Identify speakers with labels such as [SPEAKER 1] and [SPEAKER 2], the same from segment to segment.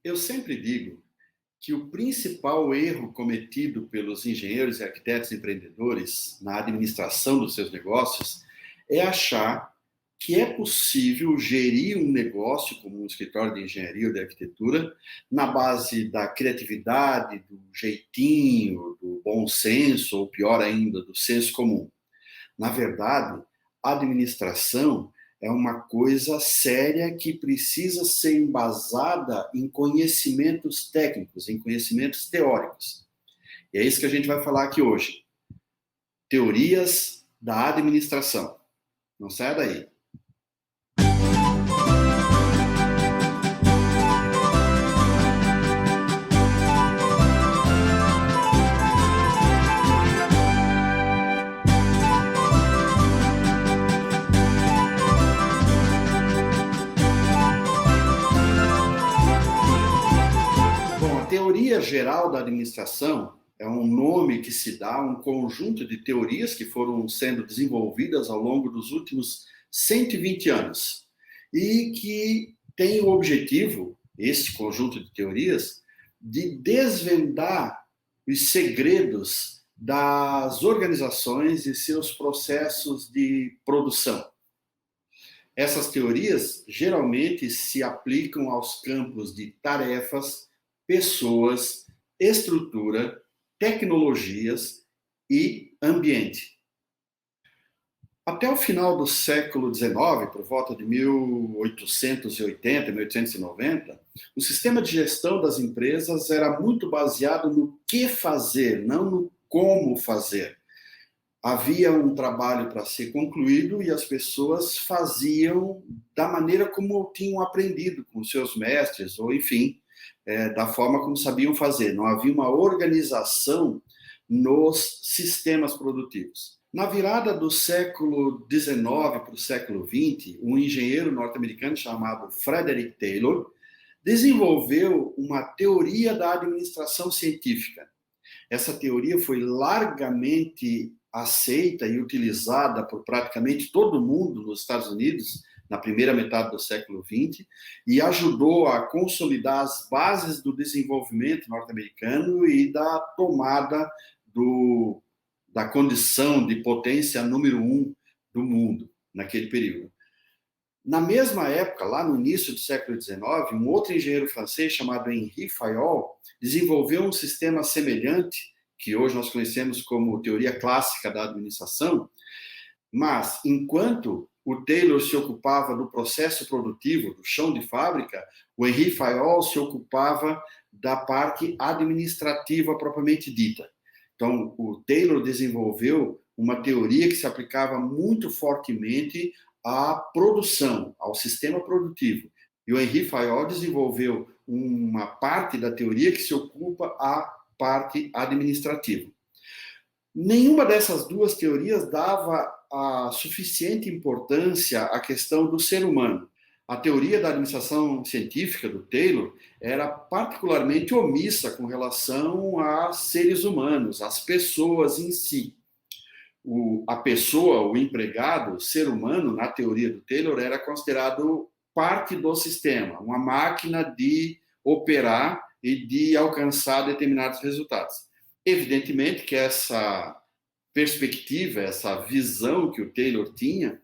[SPEAKER 1] Eu sempre digo que o principal erro cometido pelos engenheiros e arquitetos empreendedores na administração dos seus negócios é achar que é possível gerir um negócio como um escritório de engenharia ou de arquitetura na base da criatividade, do jeitinho, do bom senso, ou pior ainda, do senso comum. Na verdade, a administração é uma coisa séria que precisa ser embasada em conhecimentos técnicos, em conhecimentos teóricos. E é isso que a gente vai falar aqui hoje. Teorias da administração. Não saia daí. Teoria geral da administração é um nome que se dá a um conjunto de teorias que foram sendo desenvolvidas ao longo dos últimos 120 anos e que tem o objetivo, esse conjunto de teorias, de desvendar os segredos das organizações e seus processos de produção. Essas teorias geralmente se aplicam aos campos de tarefas, pessoas, estrutura, tecnologias e ambiente. Até o final do século XIX, por volta de 1880, 1890, o sistema de gestão das empresas era muito baseado no que fazer, não no como fazer. Havia um trabalho para ser concluído e as pessoas faziam da maneira como tinham aprendido com seus mestres, ou enfim, da forma como sabiam fazer. Não havia uma organização nos sistemas produtivos. Na virada do século XIX para o século XX, um engenheiro norte-americano chamado Frederick Taylor desenvolveu uma teoria da administração científica. Essa teoria foi largamente aceita e utilizada por praticamente todo mundo nos Estados Unidos na primeira metade do século XX, e ajudou a consolidar as bases do desenvolvimento norte-americano e da tomada da condição de potência número 1 do mundo naquele período. Na mesma época, lá no início do século XIX, um outro engenheiro francês chamado Henri Fayol desenvolveu um sistema semelhante, que hoje nós conhecemos como teoria clássica da administração, mas enquanto o Taylor se ocupava do processo produtivo, do chão de fábrica, o Henri Fayol se ocupava da parte administrativa propriamente dita. Então, o Taylor desenvolveu uma teoria que se aplicava muito fortemente à produção, ao sistema produtivo. E o Henri Fayol desenvolveu uma parte da teoria que se ocupa à parte administrativa. Nenhuma dessas duas teorias dava a suficiente importância à questão do ser humano. A teoria da administração científica do Taylor era particularmente omissa com relação a seres humanos, às pessoas em si. A pessoa, o empregado, o ser humano, na teoria do Taylor, era considerado parte do sistema, uma máquina de operar e de alcançar determinados resultados. Evidentemente que essa perspectiva, essa visão que o Taylor tinha,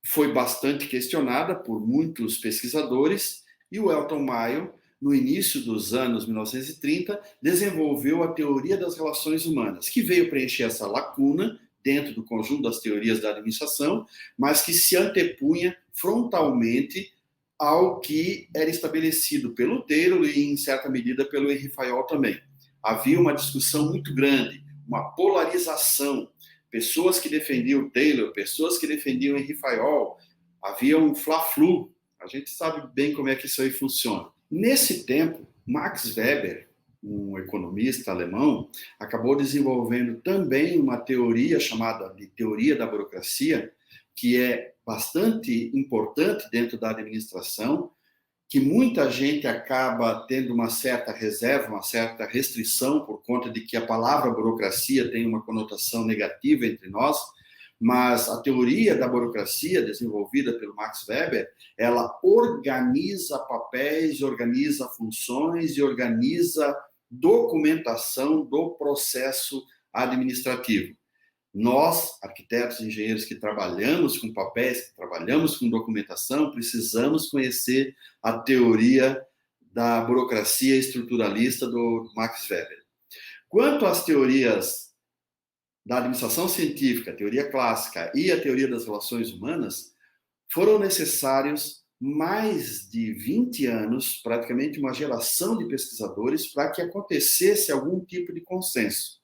[SPEAKER 1] foi bastante questionada por muitos pesquisadores, e o Elton Mayo, no início dos anos 1930, desenvolveu a teoria das relações humanas, que veio preencher essa lacuna dentro do conjunto das teorias da administração, mas que se antepunha frontalmente ao que era estabelecido pelo Taylor e, em certa medida, pelo Henri Fayol também. Havia uma discussão muito grande, uma polarização, pessoas que defendiam o Taylor, pessoas que defendiam o Henri Fayol, havia um fla-flu, a gente sabe bem como é que isso aí funciona. Nesse tempo, Max Weber, um economista alemão, acabou desenvolvendo também uma teoria chamada de teoria da burocracia, que é bastante importante dentro da administração, que muita gente acaba tendo uma certa reserva, uma certa restrição, por conta de que a palavra burocracia tem uma conotação negativa entre nós, Mas a teoria da burocracia, desenvolvida pelo Max Weber, ela organiza papéis, organiza funções e organiza documentação do processo administrativo. Nós, arquitetos e engenheiros que trabalhamos com papéis, que trabalhamos com documentação, precisamos conhecer a teoria da burocracia estruturalista do Max Weber. Quanto às teorias da administração científica, a teoria clássica e a teoria das relações humanas, foram necessários mais de 20 anos, praticamente uma geração de pesquisadores, para que acontecesse algum tipo de consenso.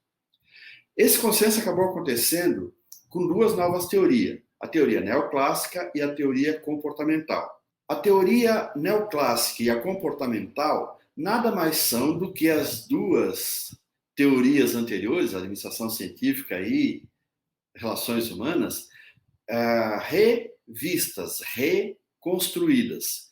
[SPEAKER 1] Esse consenso acabou acontecendo com duas novas teorias, a teoria neoclássica e a teoria comportamental. A teoria neoclássica e a comportamental nada mais são do que as duas teorias anteriores, a administração científica e relações humanas, revistas, reconstruídas.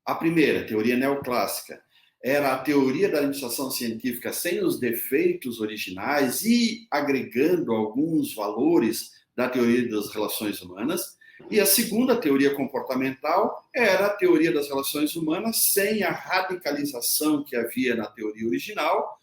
[SPEAKER 1] A primeira, teoria neoclássica, era a teoria da administração científica sem os defeitos originais e agregando alguns valores da teoria das relações humanas. E a segunda, teoria comportamental, era a teoria das relações humanas sem a radicalização que havia na teoria original,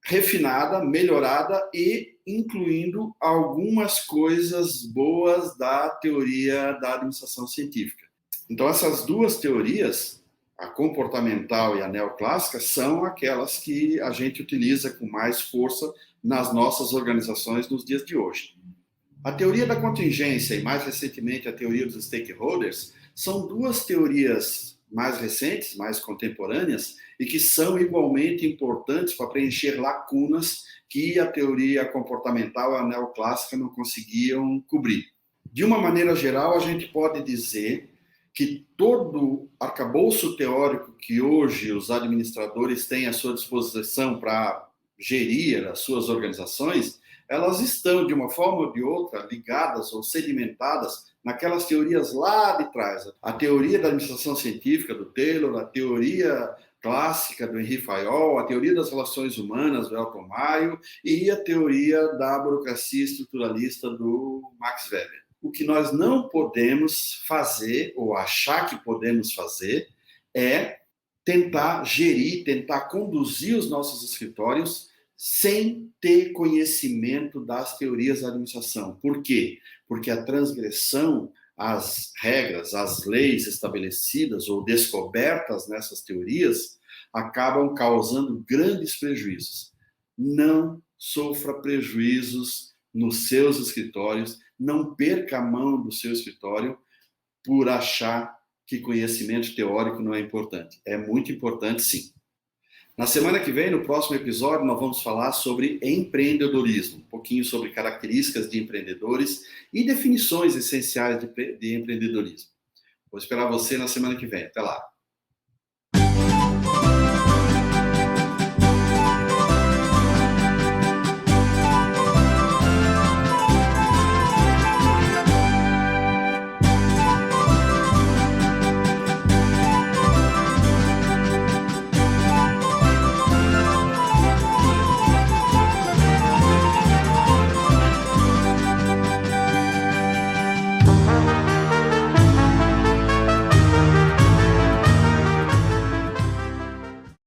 [SPEAKER 1] refinada, melhorada e incluindo algumas coisas boas da teoria da administração científica. Então, essas duas teorias, a comportamental e a neoclássica, são aquelas que a gente utiliza com mais força nas nossas organizações nos dias de hoje. A teoria da contingência e, mais recentemente, a teoria dos stakeholders são duas teorias mais recentes, mais contemporâneas, e que são igualmente importantes para preencher lacunas que a teoria comportamental e a neoclássica não conseguiam cobrir. De uma maneira geral, a gente pode dizer que todo o arcabouço teórico que hoje os administradores têm à sua disposição para gerir as suas organizações, elas estão, de uma forma ou de outra, ligadas ou sedimentadas naquelas teorias lá de trás. A teoria da administração científica do Taylor, a teoria clássica do Henri Fayol, a teoria das relações humanas do Elton Mayo e a teoria da burocracia estruturalista do Max Weber. O que nós não podemos fazer, ou achar que podemos fazer, é tentar gerir, tentar conduzir os nossos escritórios sem ter conhecimento das teorias da administração. Por quê? Porque a transgressão às regras, às leis estabelecidas ou descobertas nessas teorias acabam causando grandes prejuízos. Não sofra prejuízos nos seus escritórios, não perca a mão do seu escritório por achar que conhecimento teórico não é importante. É muito importante, sim. Na semana que vem, no próximo episódio, nós vamos falar sobre empreendedorismo, um pouquinho sobre características de empreendedores e definições essenciais de empreendedorismo. Vou esperar você na semana que vem. Até lá.